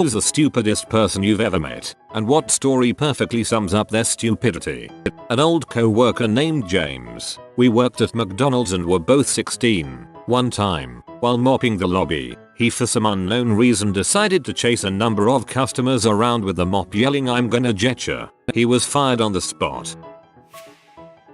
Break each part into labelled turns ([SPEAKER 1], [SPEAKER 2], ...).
[SPEAKER 1] Who's the stupidest person you've ever met, and what story perfectly sums up their stupidity? An old co-worker named James. We worked at McDonald's and were both 16. One time, while mopping the lobby, he for some unknown reason decided to chase a number of customers around with the mop yelling, "I'm gonna jetcha." He was fired on the spot.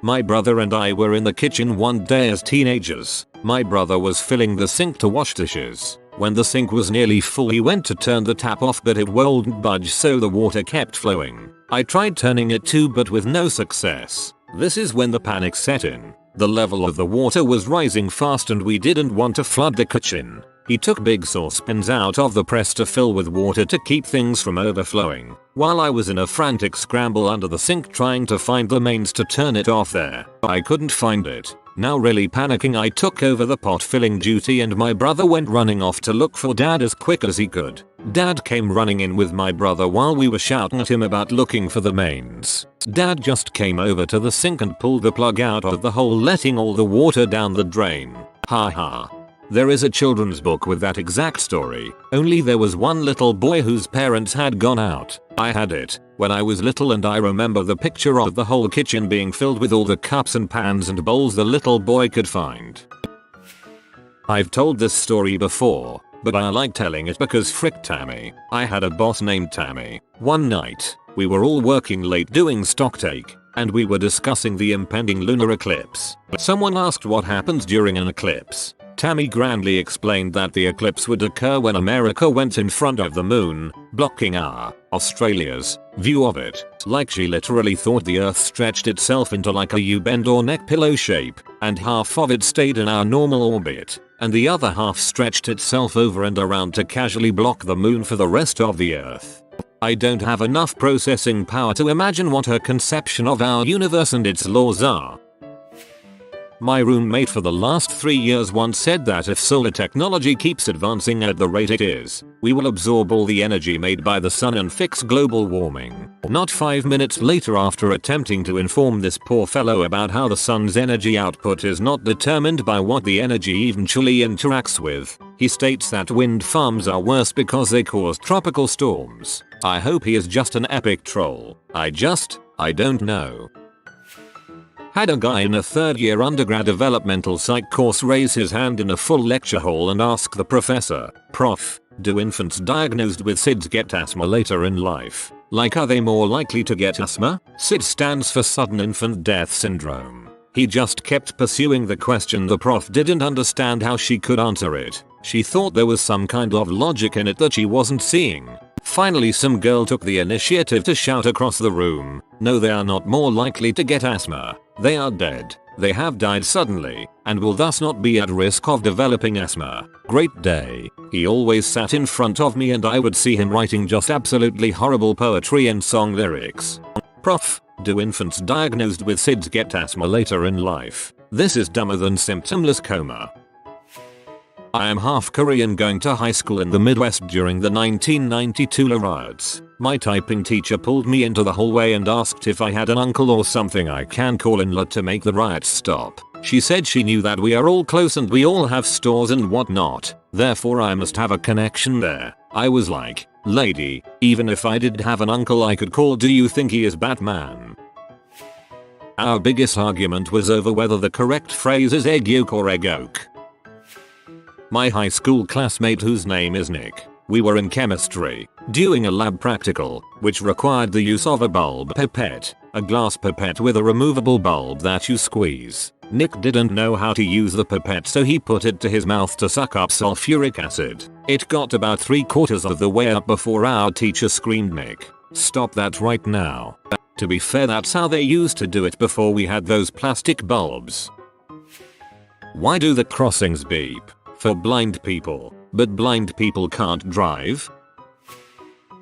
[SPEAKER 1] My brother and I were in the kitchen one day as teenagers. My brother was filling the sink to wash dishes. When the sink was nearly full, he went to turn the tap off, but it wouldn't budge, so the water kept flowing. I tried turning it too, but with no success. This is when the panic set in. The level of the water was rising fast and we didn't want to flood the kitchen. He took big saucepans out of the press to fill with water to keep things from overflowing, while I was in a frantic scramble under the sink trying to find the mains to turn it off there. I couldn't find it. Now really panicking, I took over the pot filling duty and my brother went running off to look for Dad as quick as he could. Dad came running in with my brother while we were shouting at him about looking for the mains. Dad just came over to the sink and pulled the plug out of the hole, letting all the water down the drain. Ha ha. There is a children's book with that exact story, only there was one little boy whose parents had gone out. I had it when I was little and I remember the picture of the whole kitchen being filled with all the cups and pans and bowls the little boy could find. I've told this story before, but I like telling it because frick Tammy. I had a boss named Tammy. One night, we were all working late doing stocktake, and we were discussing the impending lunar eclipse. Someone asked what happens during an eclipse. Tammy grandly explained that the eclipse would occur when America went in front of the moon, blocking our, Australia's, view of it. Like she literally thought the earth stretched itself into like a U-bend or neck pillow shape, and half of it stayed in our normal orbit, and the other half stretched itself over and around to casually block the moon for the rest of the earth. I don't have enough processing power to imagine what her conception of our universe and its laws are. My roommate for the last 3 years once said that if solar technology keeps advancing at the rate it is, we will absorb all the energy made by the sun and fix global warming. Not 5 minutes later, after attempting to inform this poor fellow about how the sun's energy output is not determined by what the energy eventually interacts with, he states that wind farms are worse because they cause tropical storms. I hope he is just an epic troll. I don't know. Had a guy in a third year undergrad developmental psych course raise his hand in a full lecture hall and ask the professor, "Prof, do infants diagnosed with SIDS get asthma later in life? Like, are they more likely to get asthma?" SIDS stands for Sudden Infant Death Syndrome. He just kept pursuing the question. The prof didn't understand how she could answer it. She thought there was some kind of logic in it that she wasn't seeing. Finally, some girl took the initiative to shout across the room, "No, they are not more likely to get asthma. They are dead. They have died suddenly, and will thus not be at risk of developing asthma." Great day. He always sat in front of me and I would see him writing just absolutely horrible poetry and song lyrics. Prof, do infants diagnosed with SIDS get asthma later in life? This is dumber than symptomless coma. I am half Korean, going to high school in the Midwest during the 1992 riots. My typing teacher pulled me into the hallway and asked if I had an uncle or something I can call in to make the riots stop. She said she knew that we are all close and we all have stores and whatnot, therefore I must have a connection there. I was like, "Lady, even if I did have an uncle I could call, do you think he is Batman?" Our biggest argument was over whether the correct phrase is egg yolk or egg yolk. My high school classmate, whose name is Nick, we were in chemistry, doing a lab practical, which required the use of a bulb pipette, a glass pipette with a removable bulb that you squeeze. Nick didn't know how to use the pipette, so he put it to his mouth to suck up sulfuric acid. It got about 3/4 of the way up before our teacher screamed, "Nick, stop that right now." To be fair, that's how they used to do it before we had those plastic bulbs. Why do the crossings beep? For blind people, but blind people can't drive?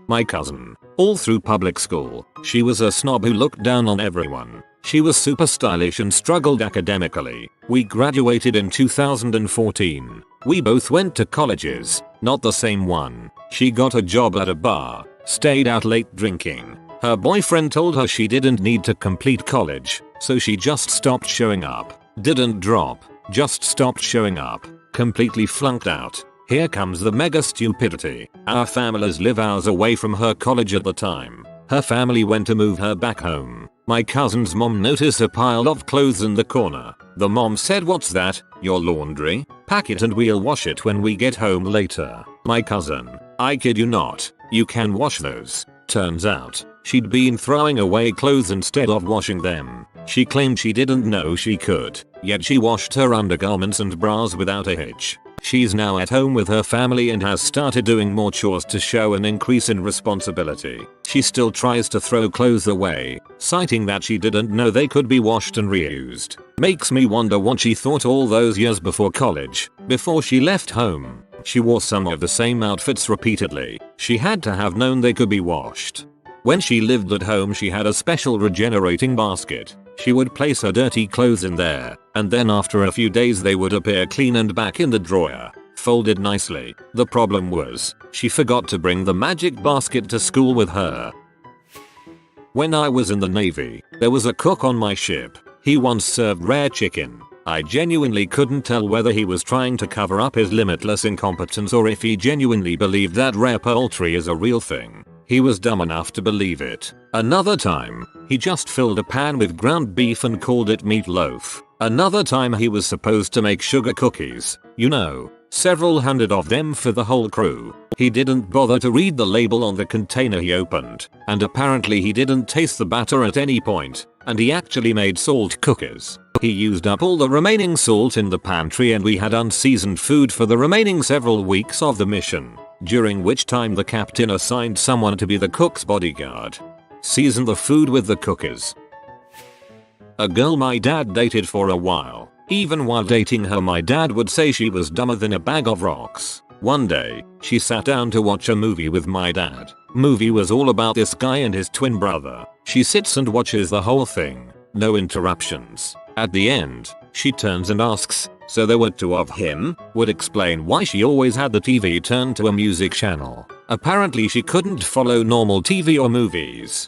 [SPEAKER 1] My cousin. All through public school, she was a snob who looked down on everyone. She was super stylish and struggled academically. We graduated in 2014. We both went to colleges, not the same one. She got a job at a bar, stayed out late drinking. Her boyfriend told her she didn't need to complete college, so she just stopped showing up. Didn't drop, just stopped showing up. Completely flunked out. Here comes the mega stupidity. Our families live hours away from her college at the time. Her family went to move her back home. My cousin's mom noticed a pile of clothes in the corner. The mom said, "What's that? Your laundry? Pack it and we'll wash it when we get home later." My cousin, I kid you not, "You can wash those." Turns out, she'd been throwing away clothes instead of washing them. She claimed she didn't know she could, yet she washed her undergarments and bras without a hitch. She's now at home with her family and has started doing more chores to show an increase in responsibility. She still tries to throw clothes away, citing that she didn't know they could be washed and reused. Makes me wonder what she thought all those years before college, before she left home. She wore some of the same outfits repeatedly. She had to have known they could be washed. When she lived at home, she had a special regenerating basket. She would place her dirty clothes in there, and then after a few days they would appear clean and back in the drawer, folded nicely. The problem was, she forgot to bring the magic basket to school with her. When I was in the Navy, there was a cook on my ship. He once served rare chicken. I genuinely couldn't tell whether he was trying to cover up his limitless incompetence or if he genuinely believed that rare poultry is a real thing. He was dumb enough to believe it. Another time, he just filled a pan with ground beef and called it meatloaf. Another time he was supposed to make sugar cookies. You know, several hundred of them for the whole crew. He didn't bother to read the label on the container he opened, and apparently he didn't taste the batter at any point, and he actually made salt cookies. He used up all the remaining salt in the pantry and we had unseasoned food for the remaining several weeks of the mission, during which time the captain assigned someone to be the cook's bodyguard. Season the food with the cookies. A girl my dad dated for a while. Even while dating her, my dad would say she was dumber than a bag of rocks. One day, she sat down to watch a movie with my dad. Movie was all about this guy and his twin brother. She sits and watches the whole thing. No interruptions. At the end, she turns and asks, "So there were two of him?" Would explain why she always had the TV turned to a music channel. Apparently she couldn't follow normal TV or movies.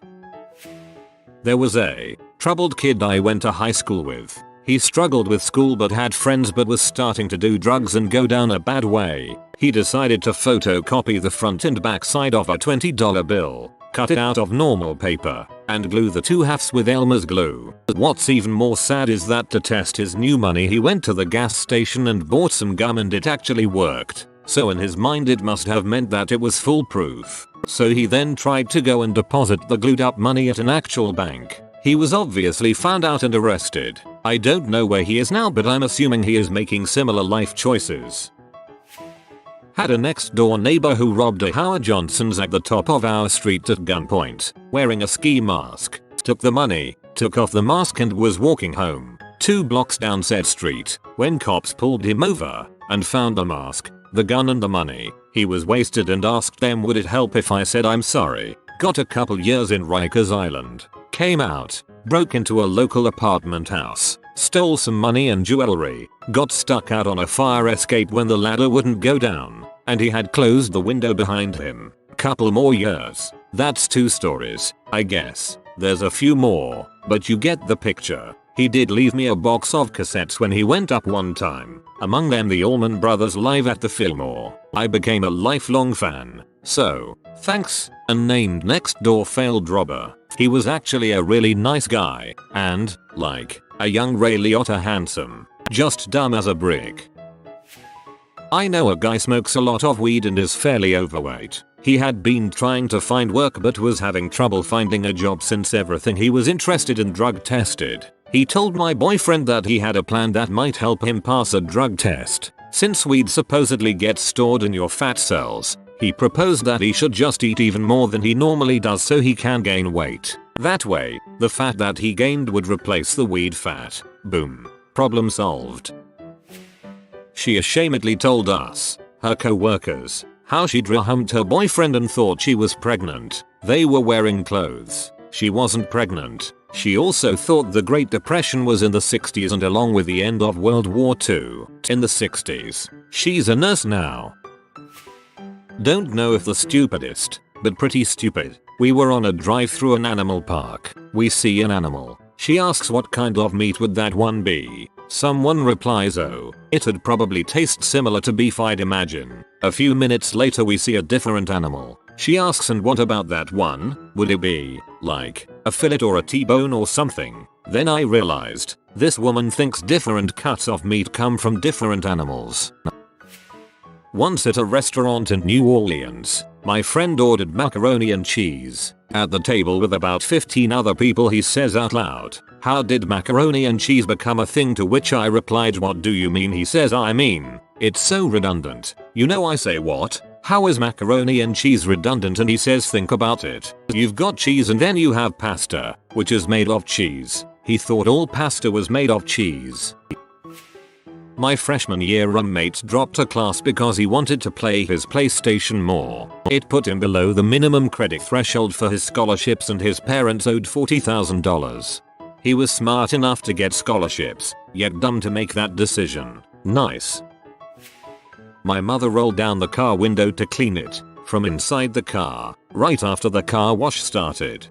[SPEAKER 1] There was a troubled kid I went to high school with. He struggled with school but had friends but was starting to do drugs and go down a bad way. He decided to photocopy the front and back side of a $20 bill, cut it out of normal paper, and glue the two halves with Elmer's glue. What's even more sad is that to test his new money he went to the gas station and bought some gum and it actually worked. So in his mind it must have meant that it was foolproof. So he then tried to go and deposit the glued up money at an actual bank. He was obviously found out and arrested. I don't know where he is now, but I'm assuming he is making similar life choices. Had a next door neighbor who robbed a Howard Johnson's at the top of our street at gunpoint, wearing a ski mask. Took the money, took off the mask and was walking home, 2 blocks down said street, when cops pulled him over and found the mask, the gun and the money. He was wasted and asked them would it help if I said I'm sorry. Got a couple years in Rikers Island. Came out, broke into a local apartment house, stole some money and jewelry, got stuck out on a fire escape when the ladder wouldn't go down, and he had closed the window behind him. Couple more years. That's 2 stories, I guess. There's a few more, but you get the picture. He did leave me a box of cassettes when he went up one time, among them the Allman Brothers live at the Fillmore. I became a lifelong fan. So, thanks. Unnamed next door failed robber. He was actually a really nice guy, and, like, a young Ray Liotta handsome. Just dumb as a brick. I know a guy smokes a lot of weed and is fairly overweight. He had been trying to find work but was having trouble finding a job since everything he was interested in drug tested. He told my boyfriend that he had a plan that might help him pass a drug test. Since weed supposedly gets stored in your fat cells, he proposed that he should just eat even more than he normally does so he can gain weight. That way, the fat that he gained would replace the weed fat. Boom. Problem solved. She ashamedly told us, her co-workers, how she'd rehumped her boyfriend and thought she was pregnant. They were wearing clothes. She wasn't pregnant. She also thought the Great Depression was in the 60s and along with the end of World War II. In the 60s. She's a nurse now. Don't know if the stupidest, but pretty stupid. We were on a drive through an animal park. We see an animal. She asks what kind of meat would that one be. Someone replies, oh, it'd probably taste similar to beef, I'd imagine. A few minutes later we see a different animal. She asks, and what about that one? Would it be, like, a fillet or a T-bone or something? Then I realized, this woman thinks different cuts of meat come from different animals. Once at a restaurant in New Orleans, my friend ordered macaroni and cheese. At the table with about 15 other people he says out loud, how did macaroni and cheese become a thing? To which I replied, what do you mean? He says, I mean, it's so redundant. You know, I say, what? How is macaroni and cheese redundant? And he says, think about it. You've got cheese and then you have pasta, which is made of cheese. He thought all pasta was made of cheese. My freshman year roommate dropped a class because he wanted to play his PlayStation more. It put him below the minimum credit threshold for his scholarships and his parents owed $40,000. He was smart enough to get scholarships, yet dumb to make that decision. Nice. My mother rolled down the car window to clean it from inside the car, right after the car wash started.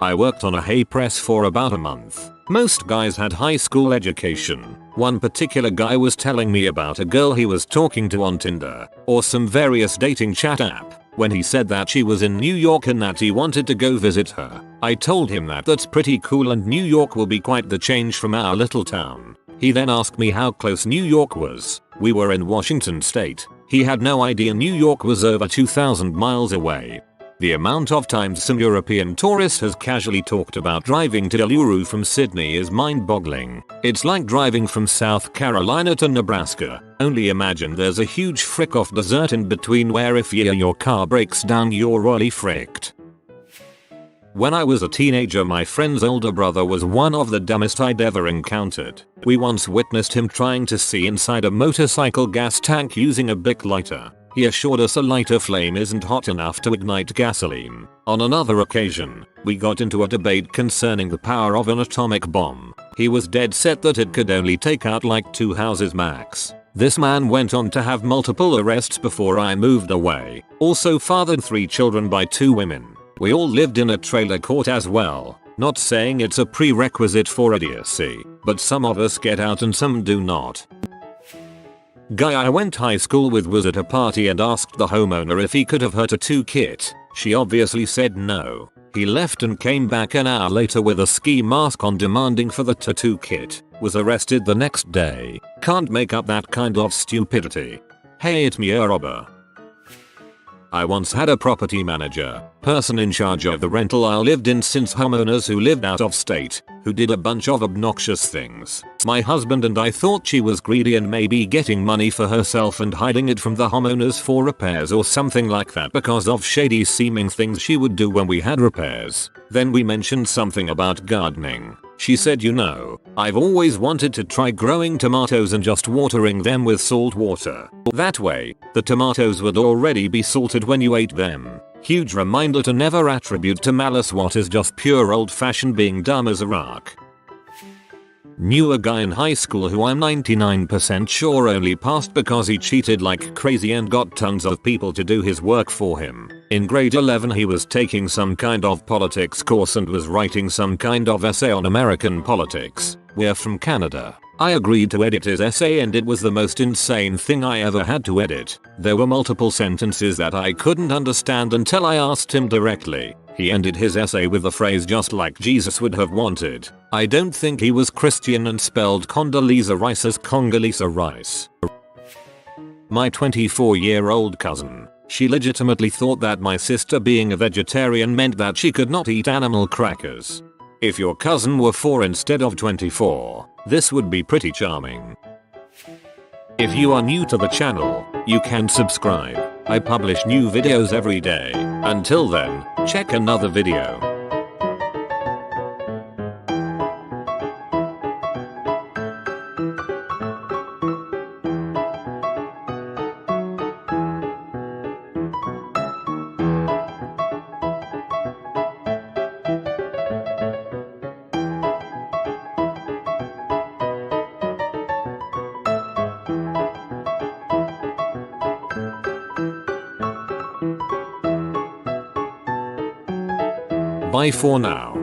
[SPEAKER 1] I worked on a hay press for about a month. Most guys had high school education. One particular guy was telling me about a girl he was talking to on Tinder, or some various dating chat app, when he said that she was in New York and that he wanted to go visit her. I told him that that's pretty cool and New York will be quite the change from our little town. He then asked me how close New York was. We were in Washington state. He had no idea New York was over 2,000 miles away. The amount of times some European tourist has casually talked about driving to Uluru from Sydney is mind-boggling. It's like driving from South Carolina to Nebraska. Only imagine there's a huge frick-off desert in between where if your car breaks down you're really fricked. When I was a teenager, my friend's older brother was one of the dumbest I'd ever encountered. We once witnessed him trying to see inside a motorcycle gas tank using a Bic lighter. He assured us a lighter flame isn't hot enough to ignite gasoline. On another occasion, we got into a debate concerning the power of an atomic bomb. He was dead set that it could only take out like 2 houses max. This man went on to have multiple arrests before I moved away. Also fathered 3 children by 2 women. We all lived in a trailer court as well. Not saying it's a prerequisite for idiocy, but some of us get out and some do not. Guy I went high school with was at a party and asked the homeowner if he could have her tattoo kit. She obviously said no. He left and came back an hour later with a ski mask on demanding for the tattoo kit. Was arrested the next day. Can't make up that kind of stupidity. Hey, it's me, a robber. I once had a property manager, person in charge of the rental I lived in since homeowners who lived out of state, who did a bunch of obnoxious things. My husband and I thought she was greedy and maybe getting money for herself and hiding it from the homeowners for repairs or something like that because of shady seeming things she would do when we had repairs. Then we mentioned something about gardening. She said, you know, I've always wanted to try growing tomatoes and just watering them with salt water. That way, the tomatoes would already be salted when you ate them. Huge reminder to never attribute to malice what is just pure old-fashioned being dumb as a rock. Knew a guy in high school who I'm 99% sure only passed because he cheated like crazy and got tons of people to do his work for him. In grade 11 he was taking some kind of politics course and was writing some kind of essay on American politics. We're from Canada. I agreed to edit his essay and it was the most insane thing I ever had to edit. There were multiple sentences that I couldn't understand until I asked him directly. He ended his essay with the phrase just like Jesus would have wanted. I don't think he was Christian and spelled Condoleezza Rice as Congolese rice. My 24-year-old cousin. She legitimately thought that my sister being a vegetarian meant that she could not eat animal crackers. If your cousin were 4 instead of 24, this would be pretty charming. If you are new to the channel, you can subscribe. I publish new videos every day. Until then, check another video. Bye for now.